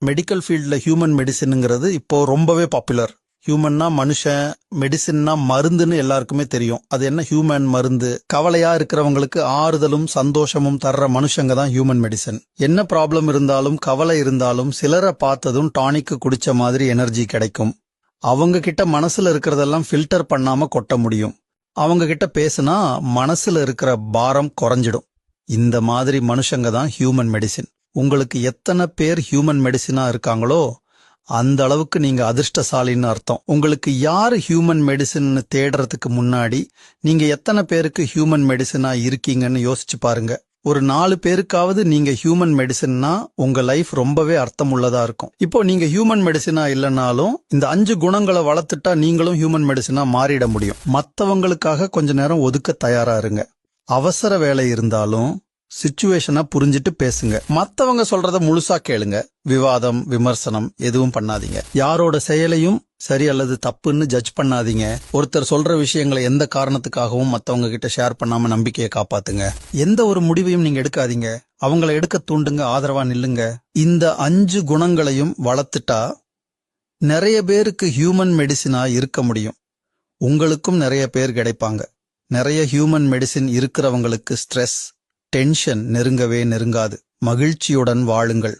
Medical ஃபீல்டில் human மெடிசினுங்கிறது இப்போ ரொம்பவே பாப்புலர். ஹியூமன்னா மனுஷன், மெடிசின்னா மருந்துன்னு எல்லாருக்குமே தெரியும். அது என்ன ஹியூமன் மருந்து? கவலையா இருக்கிறவங்களுக்கு ஆறுதலும் சந்தோஷமும் தர்ற மனுஷங்க தான் ஹியூமன் மெடிசன். என்ன ப்ராப்ளம் இருந்தாலும் கவலை இருந்தாலும் சிலரை பார்த்ததும் டானிக்கு குடிச்ச மாதிரி எனர்ஜி கிடைக்கும். அவங்க கிட்ட மனசுல இருக்கிறதெல்லாம் ஃபில்டர் பண்ணாம கொட்ட முடியும். அவங்க கிட்ட பேசுனா மனசுல இருக்கிற பாரம் குறைஞ்சிடும். இந்த மாதிரி மனுஷங்க தான் ஹியூமன் மெடிசின். உங்களுக்கு எத்தனை பேர் ஹியூமன் மெடிசினா இருக்காங்களோ அந்த அளவுக்கு நீங்க அதிர்ஷ்டசாலின்னு அர்த்தம். உங்களுக்கு யாரு ஹியூமன் மெடிசின் தேடுறதுக்கு முன்னாடி நீங்க எத்தனை பேருக்கு ஹியூமன் மெடிசினா இருக்கீங்கன்னு யோசிச்சு பாருங்க. ஒரு 4 பேருக்காவது நீங்க ஹியூமன் மெடிசின்னா உங்க லைஃப் ரொம்பவே அர்த்தமுள்ளதா இருக்கும். இப்போ நீங்க ஹியூமன் மெடிசினா இல்லைனாலும் இந்த 5 குணங்களை வளர்த்துட்டா நீங்களும் ஹியூமன் மெடிசினா மாறிட முடியும். மத்தவங்களுக்காக கொஞ்ச நேரம் ஒதுக்க தயாரா இருங்க. அவசர வேலை இருந்தாலும் சிச்சுவேஷனை புரிஞ்சிட்டு பேசுங்க. மத்தவங்க சொல்றத முழுசா கேளுங்க. விவாதம், விமர்சனம் எதுவும் பண்ணாதீங்க. யாரோட செயலையும் சரி அல்லது தப்புன்னு ஜட்ஜ் பண்ணாதீங்க. ஒருத்தர் சொல்ற விஷயங்களை எந்த காரணத்துக்காகவும் மத்தவங்க கிட்ட ஷேர் பண்ணாம நம்பிக்கையை காப்பாத்துங்க. எந்த ஒரு முடிவையும் நீங்க எடுக்காதீங்க. அவங்கள எடுக்க தூண்டுங்க, ஆதரவா நில்லுங்க. இந்த 5 குணங்களையும் வளர்த்துட்டா நிறைய பேருக்கு ஹியூமன் மெடிசினா இருக்க முடியும். உங்களுக்கும் நிறைய பேர் கிடைப்பாங்க. நிறைய ஹியூமன் மெடிசின் இருக்கிறவங்களுக்கு ஸ்ட்ரெஸ், டென்ஷன் நெருங்கவே நெருங்காது. மகிழ்ச்சியுடன் வாழுங்கள்.